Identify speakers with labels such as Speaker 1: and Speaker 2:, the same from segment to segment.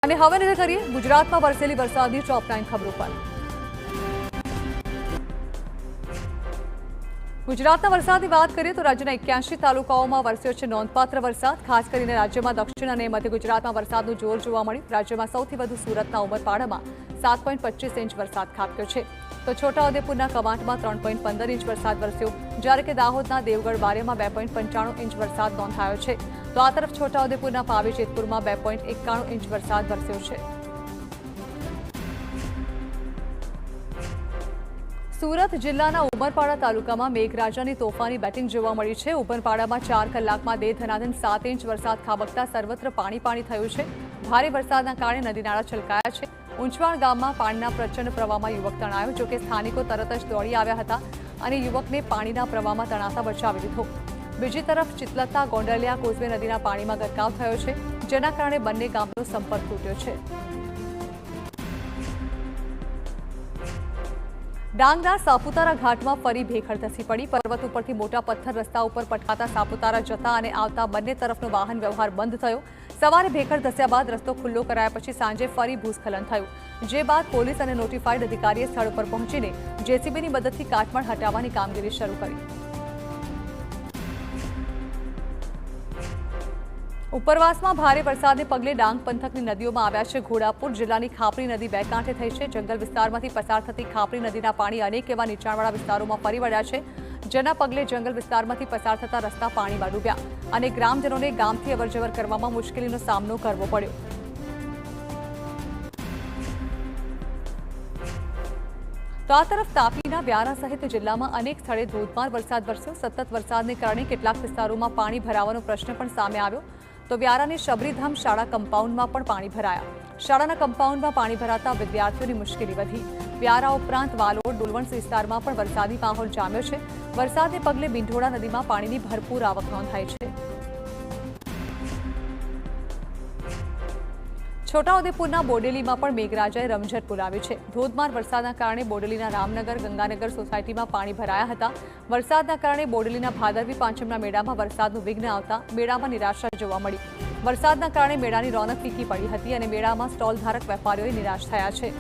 Speaker 1: અને હવે નજર કરીએ ગુજરાતમાં વરસેલી વરસાદની ટોપ 9 ખબરો પર। ગુજરાતના વરસાદની વાત કરીએ તો રાજ્યના 81 તાલુકાઓમાં વરસ્યો છે નોંધપાત્ર વરસાદ। ખાસ કરીને રાજ્યમાં દક્ષિણ અને મધ્ય ગુજરાતમાં વરસાદનું જોર જોવા મળ્યું। રાજ્યમાં સૌથી વધુ સુરતના ઉમરપાડામાં 7.25 ઇંચ વરસાદ ખાબક્યો છે, તો છોટાઉદેપુરના કવાંટમાં 3.15 ઇંચ વરસાદ વરસ્યો, જ્યારે કે દાહોદના દેવગઢ બારિયામાં 2.95 ઇંચ વરસાદ નોંધાયો છે, તો આ તરફ છોટાઉદેપુરના પાવી જેતપુરમાં 2.91 ઇંચ વરસાદ વરસ્યો છે। સુરત જિલ્લાના ઉમરપાડા તાલુકામાં મેઘરાજાની તોફાની બેટિંગ જોવા મળી છે। ઉમરપાડામાં 4 કલાકમાં દે ધનાધન 7 ઇંચ વરસાદ ખાબકતા સર્વત્ર પાણી થયું છે। ભારે વરસાદના કારણે નદી નાળા છલકાયા છે। ઊંચવાણ ગામમાં પાણીના પ્રચંડ પ્રવાહમાં યુવક તણાયો, જોકે સ્થાનિકો તરત જ દોડી આવ્યા હતા અને યુવકને પાણીના પ્રવાહમાં તણાતા બચાવી લીધો। બીજી તરફ ચિતલતા ગોંડલિયા કોઝવે નદીના પાણીમાં ગરકાવ થયો છે, જેના કારણે બંને ગામનો સંપર્ક તૂટ્યો છે। ડાંગના સાપુતારા ઘાટમાં ફરી ભેખડ ધસી પડી। પર્વત ઉપરથી મોટા પથ્થર રસ્તા ઉપર પટકાતા સાપુતારા જતા અને આવતા બંને તરફનો વાહન વ્યવહાર બંધ થયો। સવારે ભેખડ ધસ્યા બાદ રસ્તો ખુલ્લો કરાયા પછી સાંજે ફરી ભૂસ્ખલન થયું, જે બાદ પોલીસ અને નોટિફાઈડ અધિકારીએ સ્થળ પર પહોંચીને જેસીબીની મદદથી કાટમાળ હટાવવાની કામગીરી શરૂ કરી। ઉપરવાસમાં ભારે વરસાદને પગલે ડાંગ પંથકની નદીઓમાં આવ્યા છે ઘોડાપુર। જિલ્લાની ખાપરી નદી બે કાંઠે થઈ છે। જંગલ વિસ્તારમાંથી પસાર થતી ખાપરી નદીના પાણી અનેક એવા નીચાણવાળા વિસ્તારોમાં ફરી વળ્યા છે, જેના પગલે જંગલ વિસ્તારમાંથી પસાર થતા રસ્તા પાણીમાં ડૂબ્યા અને ગ્રામજનોને ગામથી અવરજવર કરવામાં મુશ્કેલીનો સામનો કરવો પડ્યો। તો આ તરફ તાપીના વ્યારા સહિત જિલ્લામાં અનેક સ્થળે ધોધમાર વરસાદ વરસ્યો। સતત વરસાદને કારણે કેટલાક વિસ્તારોમાં પાણી ભરાવાનો પ્રશ્ન પણ સામે આવ્યો, તો વ્યારાની શબરીધામ શાળા કમ્પાઉન્ડમાં પણ પાણી ભરાયા। શાળાના કમ્પાઉન્ડમાં પાણી ભરાતા વિદ્યાર્થીઓની મુશ્કેલી વધી। વ્યારા ઉપરાંત વાલોડ ડુલવણ વિસ્તારમાં પણ વરસાદી માહોલ જામ્યો છે। વરસાદને પગલે બિંઢોડા નદીમાં પાણીની ભરપૂર આવક નોંધાઈ છે। છોટાઉદેપુરના બોડેલીમાં પણ મેઘરાજાએ રમઝટ બોલાવી છે। ધોધમાર વરસાદના કારણે બોડેલીના રામનગર ગંગાનગર સોસાયટીમાં પાણી ભરાયા હતા। વરસાદના કારણે બોડેલીના ભાદરવી પાંચમના મેળામાં વરસાદનું વિઘ્ન આવતા મેળામાં નિરાશા જોવા મળી। વરસાદના કારણે મેળાની રોનક ફીકી પડી હતી અને મેળામાં સ્ટોલ ધારક વેપારીઓ નિરાશ થયા છે।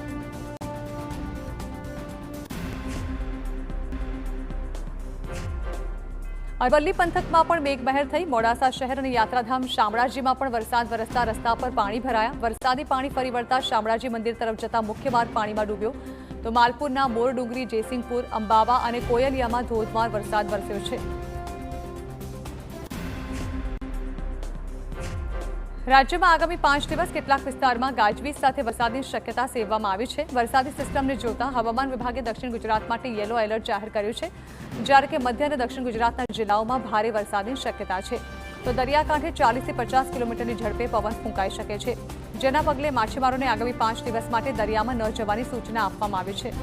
Speaker 1: અરવલ્લી પંથકમાં પણ મેઘમહેર થઈ। મોડાસા શહેર અને યાત્રાધામ શામળાજીમાં પણ વરસાદ વરસતા રસ્તા પર પાણી ભરાયા। વરસાદી પાણી ફરી વળતા શામળાજી મંદિર તરફ જતા મુખ્ય માર્ગ પાણીમાં ડૂબ્યો, તો માલપુરના મોરડુંગરી, જયસિંહપુર, અંબાવા અને કોયલિયામાં ધોધમાર વરસાદ વરસ્યો છે। રાજ્યમાં આગામી 5 દિવસ કેટલાક વિસ્તારમાં ગાજવીજ સાથે વરસાદની શક્યતા સેવવામાં આવી છે। વરસાદી સિસ્ટમને જોતા હવામાન વિભાગે દક્ષિણ ગુજરાત માટે યલો એલર્ટ જાહેર કર્યું છે, જ્યારે કે મધ્ય અને દક્ષિણ ગુજરાતના જિલ્લાઓમાં ભારે વરસાદની શક્યતા છે, તો દરિયાકાંઠે 40 થી 50 કિલોમીટરની ઝડપે પવન ફૂંકાઈ શકે છે, જેના પગલે માછીમારોને આગામી 5 દિવસ માટે દરિયામાં ન જવાની સૂચના આપવામાં આવી છે।